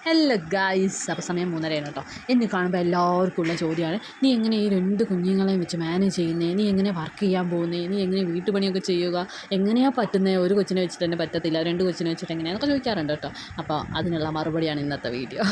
Hello guys, അപ്പോൾ സമയം 3:30 കേട്ടോ. എന്നെ കാണുമ്പോൾ എല്ലാവർക്കും ഉള്ള ചോദ്യമാണ്, നീ എങ്ങനെ ഈ 2 കുഞ്ഞുങ്ങളെയും വെച്ച് മാനേജ് ചെയ്യുന്നത്? നീ എങ്ങനെ വർക്ക് ചെയ്യാൻ പോകുന്നത്? നീ എങ്ങനെ വീട്ടുപണിയൊക്കെ ചെയ്യുക? എങ്ങനെയാണ് പറ്റുന്നത്? ഒരു കൊച്ചിനെ വെച്ചിട്ട് തന്നെ പറ്റത്തില്ല, 2 കൊച്ചിനെ വെച്ചിട്ട് എങ്ങനെയാണെന്നൊക്കെ ചോദിക്കാറുണ്ട് കേട്ടോ. അപ്പോൾ അതിനുള്ള മറുപടിയാണ് ഇന്നത്തെ വീഡിയോ.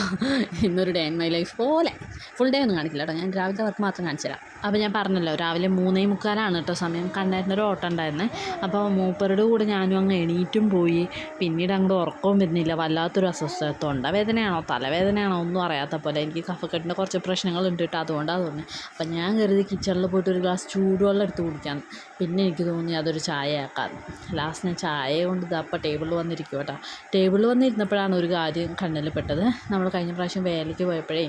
ഇന്നൊരു ഡേ ഇൻ മൈ ലൈഫ് പോലെ, ഫുൾ ഡേ ഒന്നും കാണിക്കില്ല കേട്ടോ, ഞാൻ രാവിലത്തെ വർക്ക് മാത്രം കാണിച്ചു തരാം. അപ്പോൾ ഞാൻ പറഞ്ഞല്ലോ, രാവിലെ 3:45 കേട്ടോ സമയം. കണ്ണേട്ടനൊരു ഓട്ടം ഉണ്ടായിരുന്നേ. അപ്പോൾ മൂപ്പരുടെ കൂടെ ഞാനും അങ്ങ് എണീറ്റും പോയി. പിന്നീട് അങ്ങോട്ട് ഉറക്കവും വരുന്നില്ല, വല്ലാത്തൊരു അസ്വസ്ഥത. തൊണ്ടവേദനയാണോ തലവേദനയാണോ ഒന്നും അറിയാത്ത പോലെ. എനിക്ക് കഫക്കെട്ടിൻ്റെ കുറച്ച് പ്രശ്നങ്ങളുണ്ട് കേട്ടോ, അതുകൊണ്ടാണ് തോന്നുന്നത്. അപ്പം ഞാൻ കരുതി കിച്ചണിൽ പോയിട്ട് ഒരു ഗ്ലാസ് ചൂടുവെള്ളം എടുത്ത് കുടിക്കാൻ. പിന്നെ എനിക്ക് തോന്നി അതൊരു ചായ ആക്കാൻ. ലാസ്റ്റ് ഞാൻ ചായ കൊണ്ട് ഇതപ്പോൾ ടേബിളിൽ വന്നിരിക്കും കേട്ടോ. ടേബിളിൽ വന്നിരുന്നപ്പോഴാണ് ഒരു കാര്യം കണ്ണിൽ പെട്ടത്. നമ്മൾ കഴിഞ്ഞ പ്രാവശ്യം വേലയ്ക്ക് പോയപ്പോഴേ,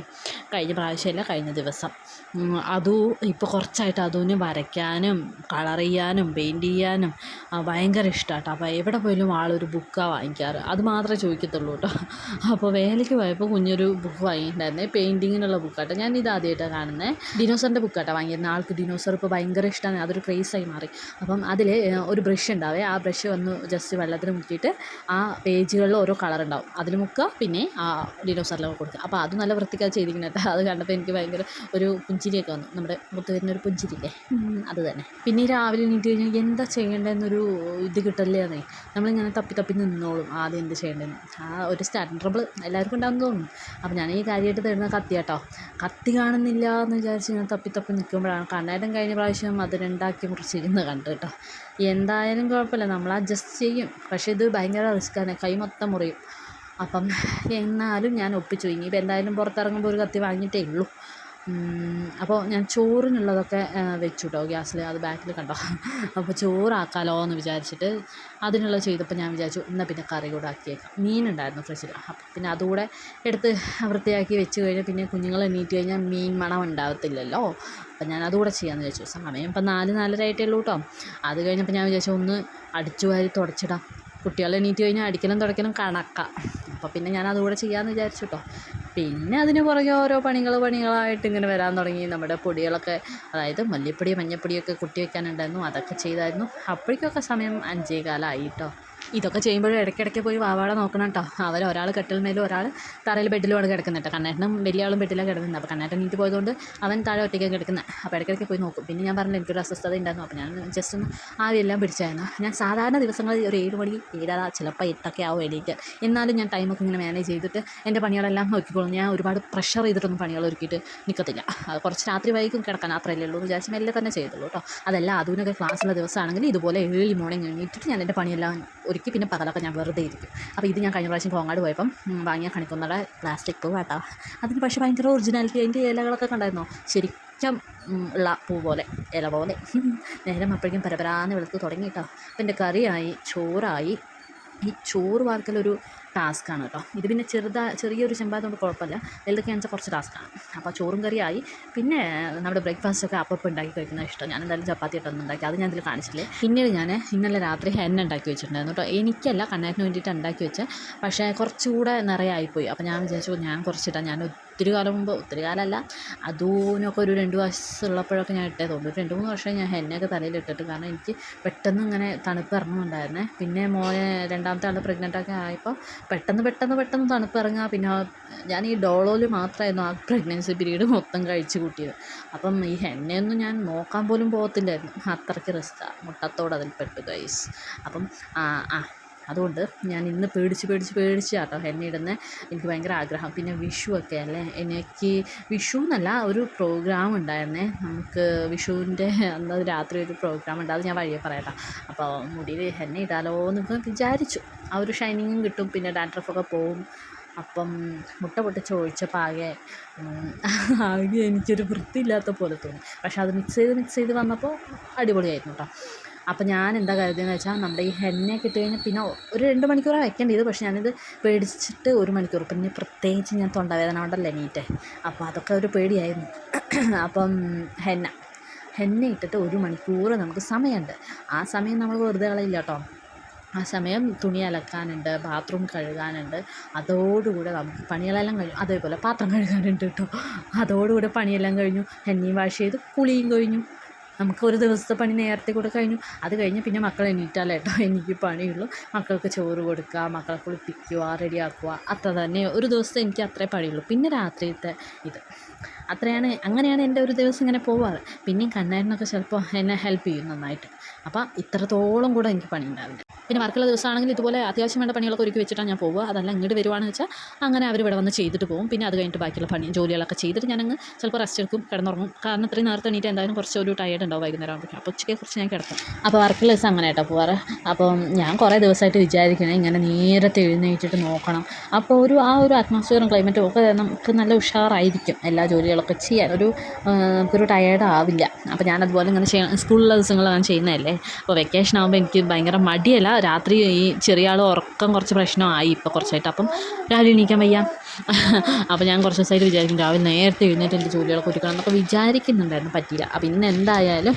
കഴിഞ്ഞ ദിവസം അതും ഇപ്പോൾ കുറച്ചായിട്ട് അതിന് വരയ്ക്കാനും കളർ ചെയ്യാനും പെയിൻറ്റ് ചെയ്യാനും ഭയങ്കര ഇഷ്ടമാണ് കേട്ടോ. അപ്പോൾ എവിടെ പോയാലും ആളൊരു ബുക്കാണ് വാങ്ങിക്കാറ്, അത് മാത്രമേ ചോദിക്കത്തുള്ളൂ കേട്ടോ. അപ്പോൾ വേലയ്ക്ക് പോയപ്പോൾ കുഞ്ഞൊരു ബുക്ക് വാങ്ങിയിട്ടുണ്ടായിരുന്നേ, പെയിൻറ്റിങ്ങിനുള്ള ബുക്കാട്ടോ. ഞാൻ ഇത് ആദ്യമായിട്ടാണ് കാണുന്നത്. ഡിനോസറിൻ്റെ ബുക്കാട്ടോ വാങ്ങിയിരുന്നത്. ആൾക്ക് ഡിനോസർ ഇപ്പോൾ ഭയങ്കര ഇഷ്ടമാണ്, അതൊരു ക്രേസായി മാറി. അപ്പം അതിൽ ഒരു ബ്രഷ് ഉണ്ടാവേ, ആ ബ്രഷ് വന്ന് ജസ്റ്റ് വെള്ളത്തിൽ മുക്കിയിട്ട് ആ പേജുകളിൽ ഓരോ കളർ ഉണ്ടാവും, അതിൽ മുക്കുക, പിന്നെ ആ ഡിനോസറിലൊക്കെ കൊടുക്കുക. അപ്പോൾ അത് നല്ല വൃത്തിക്കായി ചെയ്തിരിക്കുന്നത് കേട്ടോ. അത് കണ്ടപ്പോൾ എനിക്ക് ഭയങ്കര ഒരു പുഞ്ചിരിയൊക്കെ വന്നു, നമ്മുടെ മുത്ത് വരുന്നൊരു പുഞ്ചിരില്ലേ, അത് തന്നെ. പിന്നെ രാവിലെ എണീറ്റ് കഴിഞ്ഞാൽ എന്താ ചെയ്യേണ്ടതെന്നൊരു ഇത് കിട്ടല്ലേ. അതെ, നമ്മളിങ്ങനെ തപ്പി നിന്നോളും ആദ്യം എന്ത് ചെയ്യേണ്ടതെന്ന്. ആ ഒരു സ്റ്റാർട്ടിങ് ട്രബിൾ എല്ലാവർക്കും ഉണ്ടാകുമെന്ന് തോന്നുന്നു. അപ്പോൾ ഞാൻ ഈ കാര്യമായിട്ട് തരുന്ന കത്തി കേട്ടോ. കത്തി കാണുന്നില്ല എന്ന് വിചാരിച്ച് ഞാൻ തപ്പി നിൽക്കുമ്പോഴാണ് കണ്ണേട്ടൻ കഴിഞ്ഞ പ്രാവശ്യം അത് 2 മുറിച്ചിരുന്ന് കണ്ടു കേട്ടോ. എന്തായാലും കുഴപ്പമില്ല, നമ്മൾ അഡ്ജസ്റ്റ് ചെയ്യും. പക്ഷേ ഇത് ഭയങ്കര റിസ്ക്കാണ്, കൈ മൊത്തം മുറിയും. അപ്പം എന്നാലും ഞാൻ ഒപ്പിച്ചു. ഇനിയിപ്പോൾ എന്തായാലും പുറത്തിറങ്ങുമ്പോൾ ഒരു കത്തി വാങ്ങിയിട്ടേ ഉള്ളൂ. അപ്പോൾ ഞാൻ ചോറിനുള്ളതൊക്കെ വെച്ചു കേട്ടോ ഗ്യാസിൽ, അത് ബാക്കിൽ കണ്ടോ. അപ്പോൾ ചോറാക്കാലോ എന്ന് വിചാരിച്ചിട്ട് അതിനുള്ള ചെയ്തപ്പോൾ ഞാൻ വിചാരിച്ചു എന്നാൽ പിന്നെ കറി കൂടെ ആക്കിയേക്കാം. മീനുണ്ടായിരുന്നു ഫ്രിഡ്ജിൽ, അപ്പം പിന്നെ അതുകൂടെ എടുത്ത് വൃത്തിയാക്കി വെച്ച് കഴിഞ്ഞാൽ പിന്നെ കുഞ്ഞുങ്ങൾ എണീറ്റ് കഴിഞ്ഞാൽ മീൻ മണം ഉണ്ടാകത്തില്ലല്ലോ. അപ്പം ഞാൻ അതുകൂടെ ചെയ്യാമെന്ന് വിചാരിച്ചു. സമയം ഇപ്പം 4-4:30 ആയിട്ടേ ഉള്ളൂ കേട്ടോ. അത് കഴിഞ്ഞപ്പോൾ ഞാൻ വിചാരിച്ചു ഒന്ന് അടിച്ചു വാരി തുടച്ചിടാം. കുട്ടികൾ എണീറ്റ് കഴിഞ്ഞാൽ അടിക്കലും തുടയ്ക്കലും കണക്കാം. അപ്പോൾ പിന്നെ ഞാൻ അതുകൂടെ ചെയ്യാമെന്ന് വിചാരിച്ചു കേട്ടോ. പിന്നെ അതിന് പുറകെ ഓരോ പണികളായിട്ട് ഇങ്ങനെ വരാൻ തുടങ്ങി. നമ്മുടെ പൊടികളൊക്കെ, അതായത് മല്ലിപ്പൊടി മഞ്ഞൾപ്പൊടിയൊക്കെ കുട്ടി വയ്ക്കാനുണ്ടായിരുന്നു, അതൊക്കെ ചെയ്തായിരുന്നു. അപ്പോഴേക്കൊക്കെ സമയം 5:15 കേട്ടോ. ഇതൊക്കെ ചെയ്യുമ്പോഴും ഇടയ്ക്കിടയ്ക്ക് പോയി വാവാളെ നോക്കണം കേട്ടോ. ഒരാൾ കട്ടിൽമേലും ഒരാൾ തറയിൽ ബെഡിലുമാണ് കിടക്കുന്നത് കേട്ടോ. കണ്ണേട്ടനും വലിയ ആളും ബെഡിലാണ് കിടക്കുന്നത്. അപ്പോൾ കണ്ണേട്ടൻ നീറ്റ് പോയതുകൊണ്ട് അവൻ താഴെ ഒറ്റയ്ക്കാണ് കിടക്കുന്നത്. അപ്പോൾ ഇടയ്ക്കിടയ്ക്ക് പോയി നോക്കും. പിന്നെ ഞാൻ പറഞ്ഞില്ല, എനിക്കൊരു അസ്വസ്ഥത ഉണ്ടായിരുന്നു. അപ്പോൾ ഞാൻ ജസ്റ്റ് ഒന്ന് ആവിയെല്ലാം പിടിച്ചായിരുന്നു. ഞാൻ സാധാരണ ദിവസങ്ങളിൽ ഒരു 7 മണി 7:30 ചിലപ്പോൾ 8 ആവും എണീറ്റ്. എന്നാലും ഞാൻ ടൈമൊക്കെ ഇങ്ങനെ മാനേജ് ചെയ്തിട്ട് എൻ്റെ പണികളെല്ലാം നോക്കിക്കോളും. ഞാൻ ഒരുപാട് പ്രഷർ ചെയ്തിട്ടൊന്നും പണികൾ ഒരുക്കിയിട്ട് നിൽക്കത്തില്ല. കുറച്ച് രാത്രി വൈകും കിടക്കാൻ, അത്രയല്ലേ ഉള്ളൂ എന്ന് വിചാരിച്ച് മെല്ലെ തന്നെ ചെയ്തുള്ളൂ കേട്ടോ. അതല്ല അതിനൊക്കെ ക്ലാസ്സുള്ള ദിവസമാണെങ്കിൽ ഇതുപോലെ ഏർലി മോർണിംഗ് എണീറ്റിട്ട് ഞാൻ എൻ്റെ പണിയെല്ലാം ഒരുക്കി, പിന്നെ പകലൊക്കെ ഞാൻ വെറുതെ ഇരിക്കും. അപ്പോൾ ഇത് ഞാൻ കഴിഞ്ഞ പ്രാവശ്യം കോങ്ങാട് പോയപ്പം വാങ്ങിയ കണിക്കൊന്നയുടെ പ്ലാസ്റ്റിക് പൂ കേട്ടോ. അതിന് പക്ഷേ ഭയങ്കര ഒറിജിനാലിറ്റി. അതിൻ്റെ ഇലകളൊക്കെ കണ്ടായിരുന്നോ, ശരിക്കും ഉള്ള പൂ പോലെ, ഇല പോലെ. നേരം അപ്പോഴേക്കും പരപരാന്ന് വെളുത്ത് തുടങ്ങി കേട്ടോ. അപ്പം എൻ്റെ കറിയായി, ചോറായി. ഈ ചോറ് വാർക്കലൊരു ടാസ്ക്കാണ് കേട്ടോ. ഇത് പിന്നെ ചെറിയൊരു ചെമ്പായതുകൊണ്ട് കുഴപ്പമില്ല, വലുതൊക്കെ ആണെന്ന് വെച്ചാൽ കുറച്ച് ടാസ്ക്കാണ്. അപ്പോൾ ചോറും കറിയായി. പിന്നെ നമ്മുടെ ബ്രേക്ക്ഫാസ്റ്റൊക്കെ അപ്പം ഉണ്ടാക്കി കഴിക്കുന്നത് ഇഷ്ടം. ഞാൻ എന്തായാലും ചപ്പാത്തി ഇട്ടൊന്നും ഉണ്ടാക്കി, അത് ഞാൻ ഇതിൽ കാണിച്ചില്ലേ. പിന്നീട് ഞാൻ ഇന്നലെ രാത്രി ഹെന്ന ഉണ്ടാക്കി വെച്ചിട്ടുണ്ടായിരുന്നു കേട്ടോ. എനിക്കല്ല, കണ്ണേറ്റിന് വേണ്ടിയിട്ട് ഉണ്ടാക്കി വെച്ച്. പക്ഷേ കുറച്ചുകൂടെ നിറയായിപ്പോയി. അപ്പോൾ ഞാൻ വിചാരിച്ചു ഞാൻ കുറച്ചിട്ടാൽ, ഞാൻ ഒത്തിരി കാലം മുമ്പ്, ഒത്തിരി കാലമല്ല, അതിനൊക്കെ ഒരു 2 വയസ്സുള്ളപ്പോഴൊക്കെ ഞാൻ ഇട്ടേ തോന്നുന്നു. 2-3 വർഷം ഞാൻ ഹെന്നയൊക്കെ തലയിൽ ഇട്ടിട്ട്. കാരണം എനിക്ക് പെട്ടെന്ന് ഇങ്ങനെ തണുപ്പ് ഇറങ്ങുന്നുണ്ടായിരുന്നേ. പിന്നെ മോനെ രണ്ടാമത്തെ ആൾ പ്രഗ്നൻ്റൊക്കെ ആയപ്പോൾ പെട്ടെന്ന് തണുപ്പ് ഇറങ്ങുക. പിന്നെ ഞാൻ ഈ ഡോളോയിൽ മാത്രമായിരുന്നു ആ പ്രഗ്നൻസി പീരീഡ് മൊത്തം കഴിച്ച് കൂട്ടിയത്. അപ്പം ഈ ഹെന്നയൊന്നും ഞാൻ നോക്കാൻ പോലും പോകത്തില്ലായിരുന്നു, അത്രയ്ക്ക് റിസ്ക്കാണ്. മുട്ടത്തോട് അതിൽ പെട്ടു ഗൈസ്. അപ്പം അതുകൊണ്ട് ഞാൻ ഇന്ന് പേടിച്ച് കേട്ടോ എണ്ണ ഇടുന്നത്. എനിക്ക് ഭയങ്കര ആഗ്രഹം. പിന്നെ വിഷു ഒക്കെ അല്ലേ, എനിക്ക് വിഷു എന്നല്ല, ഒരു പ്രോഗ്രാം ഉണ്ടായിരുന്നേ നമുക്ക്. വിഷുവിൻ്റെ അന്ന് രാത്രി ഒരു പ്രോഗ്രാം ഉണ്ട്, അത് ഞാൻ വഴിയെ പറയാട്ടോ. അപ്പോൾ മുടിയിൽ എണ്ണ ഇടാലോ എന്നൊക്കെ വിചാരിച്ചു. ആ ഒരു ഷൈനിങ്ങും കിട്ടും, പിന്നെ ഡാൻഡ്രഫൊക്കെ പോവും. അപ്പം മുട്ട പൊട്ടിച്ച് ഒഴിച്ചപ്പോൾ ആകെ എനിക്കൊരു വൃത്തിയില്ലാത്ത പോലെ തോന്നി. പക്ഷേ അത് മിക്സ് ചെയ്ത് വന്നപ്പോൾ അടിപൊളിയായിരുന്നു കേട്ടോ. അപ്പോൾ ഞാൻ എന്താ കരുതിയെന്ന് വെച്ചാൽ, നമ്മുടെ ഈ ഹെന്നയൊക്കെ ഇട്ട് കഴിഞ്ഞാൽ പിന്നെ ഒരു 2 മണിക്കൂറാണ് വെക്കേണ്ടത്. പക്ഷേ ഞാനിത് പേടിച്ചിട്ട് 1 മണിക്കൂർ. പിന്നെ പ്രത്യേകിച്ച് ഞാൻ തൊണ്ടവേദന കൊണ്ടല്ലേ എണീറ്റേ, അപ്പോൾ അതൊക്കെ ഒരു പേടിയായിരുന്നു. അപ്പം ഹെന്ന ഇട്ടിട്ട് 1 മണിക്കൂർ നമുക്ക് സമയമുണ്ട്. ആ സമയം നമ്മൾ വെറുതെ കളയില്ല കേട്ടോ. ആ സമയം തുണി അലക്കാനുണ്ട്, ബാത്റൂം കഴുകാനുണ്ട്, അതോടുകൂടെ നമുക്ക് പണികളെല്ലാം കഴിഞ്ഞു. അതേപോലെ പാത്രം കഴുകാനുണ്ട് കേട്ടോ. അതോടുകൂടെ പണിയെല്ലാം കഴിഞ്ഞു. എണ്ണയും വാഷ് ചെയ്ത് കുളിയും കഴിഞ്ഞു. നമുക്ക് ഒരു ദിവസത്തെ പണി നേരത്തെ കൂടെ കഴിഞ്ഞു. അത് കഴിഞ്ഞ് പിന്നെ മക്കൾ എണീറ്റാലേ കേട്ടോ എനിക്ക് പണിയുള്ളൂ. മക്കൾക്ക് ചോറ് കൊടുക്കുക, മക്കളെ കുളിപ്പിക്കുക, റെഡിയാക്കുക, അത്ര തന്നെ ഒരു ദിവസത്തെ എനിക്ക് അത്രേ പണിയുള്ളൂ. പിന്നെ രാത്രിയിലത്തെ ഇത് അങ്ങനെയാണ് എൻ്റെ ഒരു ദിവസം ഇങ്ങനെ പോവാറ്. പിന്നെയും കണ്ണേട്ടനൊക്കെ ചിലപ്പോൾ എന്നെ ഹെൽപ്പ് ചെയ്യും നന്നായിട്ട്. അപ്പോൾ ഇത്രത്തോളം കൂടെ എനിക്ക് പണി ഉണ്ടാവില്ല. പിന്നെ വർക്കുള്ള ദിവസമാണെങ്കിൽ ഇതുപോലെ അത്യാവശ്യം വേണ്ട പണികളൊക്കെ ഒരുക്കി വെച്ചിട്ടാണ് ഞാൻ പോവുക. അതല്ല ഇങ്ങോട്ട് വരുവാണെന്ന് വെച്ചാൽ അങ്ങനെ അവർ ഇവിടെ വന്ന് ചെയ്തിട്ട് പോകും. പിന്നെ അത് കഴിഞ്ഞിട്ട് ബാക്കിയുള്ള ജോലികളൊക്കെ ചെയ്തിട്ട് ഞാനങ്ങ് ചിലപ്പോൾ റെസ്റ്റ് എടുക്കും, കിടന്നുറങ്ങും. കാരണം ഇത്രയും നേരത്തെ എണീറ്റ് എന്തായാലും കുറച്ച് ഒരു ടയേർഡ് ഉണ്ടാവും വൈകുന്നേരം ആകുമ്പോൾ. അപ്പോൾ ഉച്ചയ്ക്ക് കുറച്ച് ഞാൻ കിടക്കും. അപ്പോൾ വർക്കുള്ള ദിവസം അങ്ങനെ കേട്ടോ പോവാറ്. അപ്പം ഞാൻ കുറേ ദിവസമായിട്ട് വിചാരിക്കണേ ഇങ്ങനെ നേരത്തെ എഴുന്നേറ്റിട്ട് നോക്കണം. അപ്പോൾ ആ ഒരു അറ്റ്മോസ്ഫിയറും ക്ലൈമറ്റും ഒക്കെ നമുക്ക് നല്ല ഉഷാറായിരിക്കും എല്ലാ ജോലികളൊക്കെ ചെയ്യാൻ. നമുക്കൊരു ടയേർഡ് ആവില്ല. അപ്പോൾ ഞാനതുപോലെ ഇങ്ങനെ സ്കൂളിലുള്ള ദിവസങ്ങൾ ഞാൻ ചെയ്യുന്നതല്ലേ. അപ്പോൾ വെക്കേഷൻ ആകുമ്പോൾ എനിക്ക് ഭയങ്കര മടിയല്ല. രാത്രി ഈ ചെറിയ ആൾ ഉറക്കം കുറച്ച് പ്രശ്നമായി ഇപ്പോൾ കുറച്ചായിട്ട്. അപ്പം രാവിലെ എണീക്കാൻ വയ്യ. അപ്പോൾ ഞാൻ കുറച്ച് ദിവസമായിട്ട് വിചാരിക്കും രാവിലെ നേരത്തെ എഴുന്നേറ്റ് എൻ്റെ ജോലികളൊക്കെ ഒരുക്കണം എന്നൊക്കെ വിചാരിക്കുന്നുണ്ടായിരുന്നു. പറ്റിയില്ല. അപ്പോൾ ഇന്ന് എന്തായാലും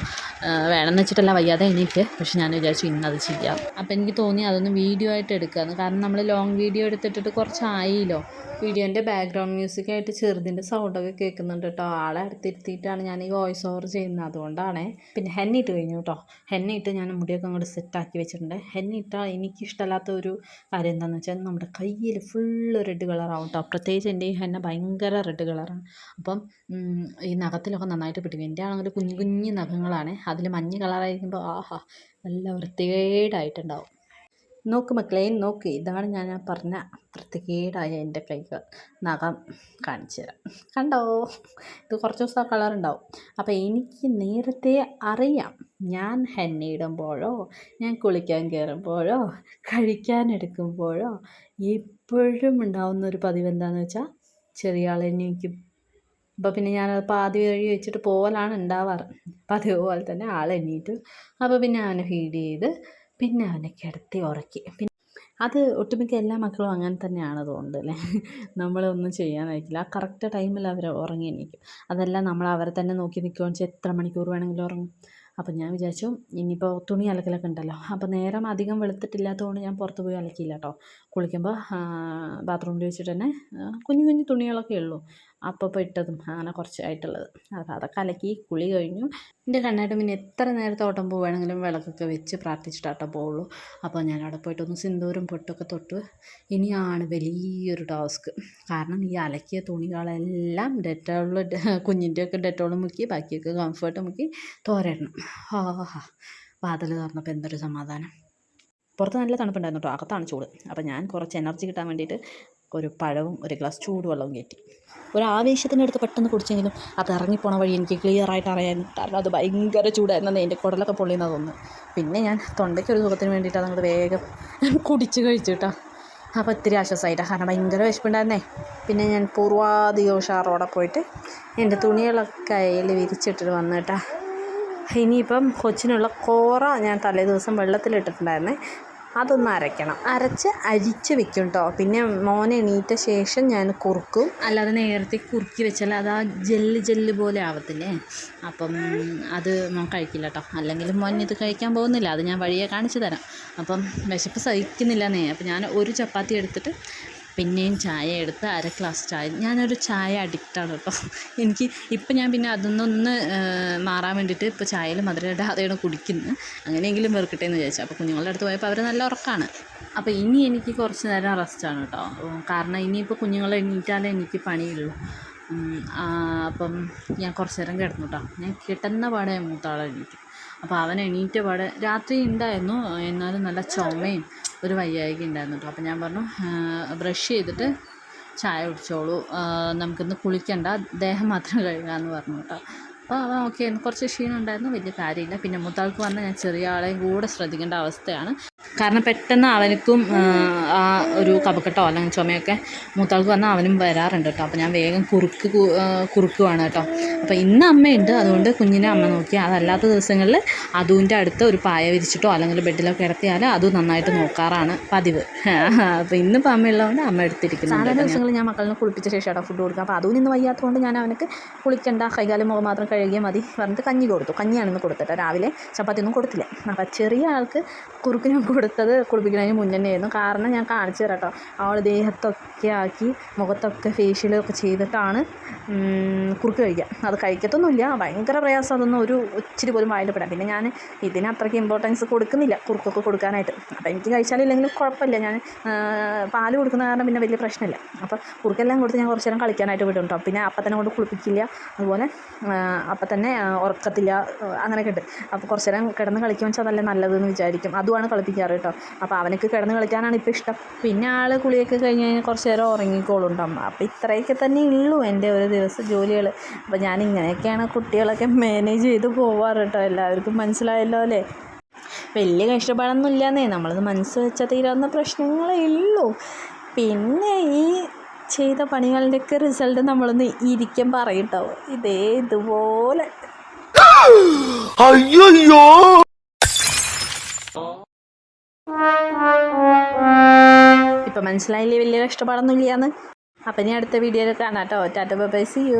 വേണമെന്ന് വെച്ചിട്ടല്ല വയ്യാതെ എണീറ്റ്. പക്ഷെ ഞാൻ വിചാരിച്ചു ഇന്നത് ചെയ്യാം. അപ്പോൾ എനിക്ക് തോന്നി അതൊന്ന് വീഡിയോ ആയിട്ട് എടുക്കാമെന്ന്. കാരണം നമ്മൾ ലോങ് വീഡിയോ എടുത്തിട്ട് കുറച്ചായില്ലോ. വീഡിയോൻ്റെ ബാക്ക്ഗ്രൗണ്ട് മ്യൂസിക്കായിട്ട് ചെറുതിൻ്റെ സൗണ്ടൊക്കെ കേൾക്കുന്നുണ്ട് കേട്ടോ. ആളെ അടുത്തിരുത്തിയിട്ടാണ് ഞാൻ ഈ വോയിസ് ഓവർ ചെയ്യുന്നത്, അതുകൊണ്ടാണ്. പിന്നെ ഹെന്നിട്ട് കഴിഞ്ഞു കേട്ടോ. ഹെന്നിട്ട് ഞാൻ മുടിയൊക്കെ അങ്ങോട്ട് സെറ്റാക്കി വെച്ചിട്ടുണ്ട്. ഹെന്നിട്ടാൽ എനിക്കിഷ്ടമല്ലാത്ത ഒരു കാര്യം എന്താണെന്ന് വെച്ചാൽ നമ്മുടെ കയ്യിൽ ഫുള്ള് റെഡ് കളറാവും കേട്ടോ. പ്രത്യേകിച്ച് എൻ്റെ ഈ ഹെന്ന ഭയങ്കര റെഡ് കളറാണ്. അപ്പം ഈ നഖത്തിലൊക്കെ നന്നായിട്ട് പിടിക്കും. എൻ്റെ ആണെങ്കിൽ കുഞ്ഞു കുഞ്ഞു നഖങ്ങളാണ്. അതിൽ മഞ്ഞ കളറായിരിക്കുമ്പോൾ ആഹാ നല്ല വൃത്തികേടായിട്ടുണ്ടാവും. നോക്ക് മക്കളെ നോക്ക്, ഇതാണ് ഞാൻ പറഞ്ഞ വൃത്തികേടായ എൻ്റെ കൈകൾ. നഖം കാണിച്ചു തരാം, കണ്ടോ? ഇത് കുറച്ച് ദിവസം കളർ ഉണ്ടാവും. അപ്പോൾ എനിക്ക് നേരത്തെ അറിയാം ഞാൻ ഹെന്ന ഇടുമ്പോഴോ ഞാൻ കുളിക്കാൻ കയറുമ്പോഴോ കഴിക്കാനെടുക്കുമ്പോഴോ എപ്പോഴും ഉണ്ടാവുന്നൊരു പതിവ് എന്താണെന്ന് വെച്ചാൽ ചെറിയ ആളെണീക്കും. അപ്പോൾ പിന്നെ ഞാനത് പാതി വഴി വെച്ചിട്ട് പോകലാണ് ഉണ്ടാവാറ്. പതിവ് പോലെ തന്നെ ആളെണീറ്റു. അപ്പോൾ പിന്നെ അവനെ ഫീഡ് ചെയ്ത് പിന്നെ അവനെ കിടത്തി ഉറക്കി. പിന്നെ അത് ഒട്ടുമിക്ക എല്ലാ മക്കളും അങ്ങനെ തന്നെയാണ് തോന്നുന്നത് അല്ലേ. നമ്മളൊന്നും ചെയ്യാനായിരിക്കില്ല. ആ കറക്റ്റ് ടൈമിൽ അവർ ഉറങ്ങി എണീക്കും. അതല്ല നമ്മൾ അവരെ തന്നെ നോക്കി നിൽക്കുകയെന്ന് വെച്ചാൽ എത്ര മണിക്കൂർ വേണമെങ്കിലും ഉറങ്ങും. അപ്പം ഞാൻ വിചാരിച്ചു ഇനിയിപ്പോൾ തുണി അലക്കലൊക്കെ ഉണ്ടല്ലോ. അപ്പോൾ നേരം അധികം വെളുത്തിട്ടില്ലാത്തതുകൊണ്ട് ഞാൻ പുറത്ത് പോയി അലക്കിയില്ല കേട്ടോ. കുളിക്കുമ്പോൾ ബാത്റൂമിൽ വെച്ചിട്ട് തന്നെ കുഞ്ഞു കുഞ്ഞു തുണികളൊക്കെ ഉള്ളൂ, അപ്പോൾ ഇട്ടതും അങ്ങനെ കുറച്ചായിട്ടുള്ളത്. അപ്പോൾ അതൊക്കെ അലക്കി കുളി കഴിഞ്ഞു. എൻ്റെ കണ്ണായിട്ട് പിന്നെ എത്ര നേരത്തെ ഓട്ടം പോവുകയാണെങ്കിലും വിളക്കൊക്കെ വെച്ച് പ്രാർത്ഥിച്ചിട്ടാട്ടോ പോവുള്ളൂ. അപ്പോൾ ഞാൻ അവിടെ പോയിട്ടൊന്ന് സിന്ദൂരും പൊട്ടൊക്കെ തൊട്ട്. ഇനിയാണ് വലിയൊരു ടാസ്ക്. കാരണം ഈ അലക്കിയ തുണികളെല്ലാം ഡെറ്റോൾ കുഞ്ഞിൻ്റെയൊക്കെ ഡെറ്റോൾ മുക്കി ബാക്കിയൊക്കെ കംഫേർട്ട് മുക്കി തോരയിടണം. വാതിൽ തുറന്നപ്പോൾ എന്തൊരു സമാധാനം. പുറത്ത് നല്ല തണുപ്പുണ്ടായിരുന്നു കേട്ടോ, അകത്താണ് ചൂട്. അപ്പോൾ ഞാൻ കുറച്ച് എനർജി കിട്ടാൻ വേണ്ടിയിട്ട് ഒരു പഴവും ഒരു ഗ്ലാസ് ചൂടുവെള്ളവും കയറ്റി. ഒരു ആവേശത്തിൻ്റെ അടുത്ത് പെട്ടെന്ന് കുടിച്ചെങ്കിലും അത് ഇറങ്ങിപ്പോണ വഴി എനിക്ക് ക്ലിയറായിട്ട് അറിയായിരുന്നു. കാരണം അത് ഭയങ്കര ചൂടായിരുന്നു. എൻ്റെ കുടലൊക്കെ പൊള്ളിയെന്നാ തോന്നുന്നു. പിന്നെ ഞാൻ തൊണ്ടയ്ക്കൊരു സുഖത്തിന് വേണ്ടിയിട്ട് അതങ്ങോട്ട് വേഗം കുടിച്ച് കഴിച്ചു കേട്ടോ. അപ്പോൾ ഇത്തിരി ആശ്വാസമായിട്ടാണ്. കാരണം ഭയങ്കര വിശപ്പുണ്ടായിരുന്നേ. പിന്നെ ഞാൻ പൂർവാധികം ഉഷാറോടെ പോയിട്ട് എൻ്റെ തുണികളൊക്കെ കയ്യിൽ വിരിച്ചിട്ടിട്ട് വന്നു കേട്ടോ. ഇനിയിപ്പം കൊച്ചിനുള്ള കോറ ഞാൻ തലേ ദിവസം വെള്ളത്തിലിട്ടിട്ടുണ്ടായിരുന്നേ, അതൊന്ന് അരയ്ക്കണം. അരിച്ച് വെക്കും കേട്ടോ. പിന്നെ മോനെ എണീറ്റ ശേഷം ഞാൻ കുറുക്കും. അല്ലാതെ നേരത്തെ കുറുക്കി വെച്ചാൽ അത് ആ ജെല്ല് പോലെ ആവത്തില്ലേ. അപ്പം അത് മോൻ കഴിക്കില്ല കേട്ടോ. അല്ലെങ്കിൽ മോൻ ഇത് കഴിക്കാൻ പോകുന്നില്ല. അത് ഞാൻ വഴിയെ കാണിച്ചു തരാം. അപ്പം വിശപ്പ് സഹിക്കുന്നില്ലെന്നേ. അപ്പം ഞാൻ ഒരു ചപ്പാത്തി എടുത്തിട്ട് പിന്നെയും ചായ എടുത്ത് 1/2 ഗ്ലാസ് ചായ. ഞാനൊരു ചായ അഡിക്റ്റാണ് കേട്ടോ. എനിക്ക് ഇപ്പം ഞാൻ പിന്നെ അതൊന്നൊന്ന് മാറാൻ വേണ്ടിയിട്ട് ഇപ്പോൾ ചായയിൽ മധുരം ഇടാതെയാണ് കുടിക്കുന്നത്. അങ്ങനെയെങ്കിലും വെറുക്കട്ടെ എന്ന് വിചാരിച്ചു. അപ്പോൾ കുഞ്ഞുങ്ങളുടെ അടുത്ത് പോയപ്പോൾ അവർ നല്ല ഉറക്കമാണ്. അപ്പോൾ ഇനി എനിക്ക് കുറച്ച് നേരം റെസ്റ്റാണ് കേട്ടോ. കാരണം ഇനിയിപ്പോൾ കുഞ്ഞുങ്ങളെ എണീറ്റാലേ എനിക്ക് പണിയുള്ളൂ. അപ്പം ഞാൻ കുറച്ച് നേരം കിടന്നു കേട്ടോ. ഞാൻ കിട്ടുന്ന പാടെ മൂത്താളെ എണീറ്റു. അപ്പോൾ അവൻ എണീറ്റ പാടെ രാത്രി ഉണ്ടായിരുന്നു, എന്നാലും നല്ല ചുമയും ഒരു വയ്യായ്ക ഉണ്ടായിരുന്നു കേട്ടോ. അപ്പോൾ ഞാൻ പറഞ്ഞു ബ്രഷ് ചെയ്തിട്ട് ചായ കുടിച്ചോളൂ, നമുക്കിന്ന് കുളിക്കണ്ട, ദേഹം മാത്രം കഴുകാമെന്ന് പറഞ്ഞു കേട്ടോ. അപ്പോൾ അവൻ ഓക്കെ, കുറച്ച് ക്ഷീണം ഉണ്ടായിരുന്നു, വലിയ കാര്യമില്ല. പിന്നെ മൂത്താൾക്ക് പറഞ്ഞാൽ ഞാൻ ചെറിയ ആളെയും കൂടെ ശ്രദ്ധിക്കേണ്ട അവസ്ഥയാണ്. കാരണം പെട്ടെന്ന് അവനക്കും ആ ഒരു കഫക്കെട്ടോ അല്ലെങ്കിൽ ചുമയൊക്കെ മൂത്താൾക്ക് വന്നാൽ അവനും വരാറുണ്ട് കേട്ടോ. അപ്പോൾ ഞാൻ വേഗം കുറുക്കുവാണ് കേട്ടോ. അപ്പോൾ ഇന്ന് അമ്മയുണ്ട്, അതുകൊണ്ട് കുഞ്ഞിനെ അമ്മ നോക്കി. അതല്ലാത്ത ദിവസങ്ങളിൽ അതുവിൻ്റെ അടുത്ത് ഒരു പായ വിരിച്ചിട്ടോ അല്ലെങ്കിൽ ബെഡിലൊക്കെ കിടത്തിയാൽ അത് നന്നായിട്ട് നോക്കാറാണ് പതിവ്. അപ്പോൾ ഇന്നിപ്പോൾ അമ്മയുള്ളതുകൊണ്ട് അമ്മ എടുത്തിരിക്കുന്നു. സാധാരണ ദിവസങ്ങളിൽ ഞാൻ മക്കളിനെ കുളിപ്പിച്ച ശേഷമാണ് ഫുഡ് കൊടുക്കുക. അപ്പോൾ അതും ഇന്ന് വയ്യാത്തതുകൊണ്ട് ഞാൻ അവനക്ക് കുളിക്കണ്ട, കൈകാലും മുഖം മാത്രം കഴുകിയാൽ മതി പറഞ്ഞിട്ട് കഞ്ഞി കൊടുത്തു. കഞ്ഞിയാണെന്ന് കൊടുത്തിട്ട് രാവിലെ ചപ്പാത്തി ഒന്നും കൊടുത്തില്ല. അപ്പോൾ ചെറിയ ആൾക്ക് കുറുക്കിനും കൊടുത്തത് കുളിപ്പിക്കുന്നതിന് മുന്നേ ആയിരുന്നു. കാരണം ഞാൻ കാണിച്ചു തരാം കേട്ടോ. അവൾ ദേഹത്തൊക്കെ ആക്കി മുഖത്തൊക്കെ ഫേഷ്യലൊക്കെ ചെയ്തിട്ടാണ് കുറുക്ക് കഴിക്കുക. അത് കഴിക്കത്തൊന്നുമില്ല, ഭയങ്കര പ്രയാസം, അതൊന്നും ഒരു ഇച്ചിരി പോലും വായിൽ പെടാം. പിന്നെ ഞാൻ ഇതിന് അത്രയ്ക്ക് ഇമ്പോർട്ടൻസ് കൊടുക്കുന്നില്ല കുറുക്കൊക്കെ കൊടുക്കാനായിട്ട്. അപ്പോൾ എനിക്ക് കഴിച്ചാലില്ലെങ്കിലും കുഴപ്പമില്ല, ഞാൻ പാല് കൊടുക്കുന്ന കാരണം പിന്നെ വലിയ പ്രശ്നമില്ല. അപ്പോൾ കുറുക്കെല്ലാം കൊടുത്ത് ഞാൻ കുറച്ച് നേരം കളിക്കാനായിട്ട് വിടും കേട്ടോ. പിന്നെ അപ്പം തന്നെ കൊണ്ട് കുളിപ്പിക്കില്ല, അതുപോലെ അപ്പം തന്നെ ഉറക്കത്തില്ല, അങ്ങനെയൊക്കെ ഉണ്ട്. അപ്പോൾ കുറച്ച് നേരം കിടന്ന് കളിക്കുമെന്ന് വെച്ചാൽ അതല്ലേ നല്ലതെന്ന് വിചാരിക്കും, അതുമാണ് കളിപ്പിക്കാറ് കേട്ടോ. അപ്പോൾ അവനക്ക് കിടന്ന് കളിക്കാനാണ് ഇപ്പോൾ ഇഷ്ടം. പിന്നെ ആൾ കുളിയൊക്കെ കഴിഞ്ഞ് കഴിഞ്ഞാൽ കുറച്ച് നേരം ഉറങ്ങിക്കോളുണ്ടാവും. അപ്പോൾ ഇത്രയൊക്കെ തന്നെ ഉള്ളൂ എൻ്റെ ഒരു ദിവസം ജോലികൾ. അപ്പോൾ ഞാൻ ഇങ്ങനെയൊക്കെയാണ് കുട്ടികളൊക്കെ മാനേജ് ചെയ്ത് പോവാറ് കേട്ടോ. എല്ലാവർക്കും മനസ്സിലായല്ലോ അല്ലേ? വലിയ കഷ്ടപ്പാടൊന്നും ഇല്ലാന്നേ, നമ്മളത് മനസ്സ് വെച്ചാൽ തീരാവുന്ന പ്രശ്നങ്ങളേ ഉള്ളൂ. പിന്നെ ഈ ചെയ്ത പണികളുടെയൊക്കെ റിസൾട്ട് നമ്മളൊന്ന് ഇരിക്കാൻ പറയട്ടോ, ഇതുപോലെ. അയ്യോ, ഇപ്പം മനസ്സിലായില്ലേ വലിയ കഷ്ടപ്പാടൊന്നും ഇല്ലാന്ന്. അപ്പം ഇനി അടുത്ത വീഡിയോയിൽ കാണാം കേട്ടോ. Tata bye bye, see U.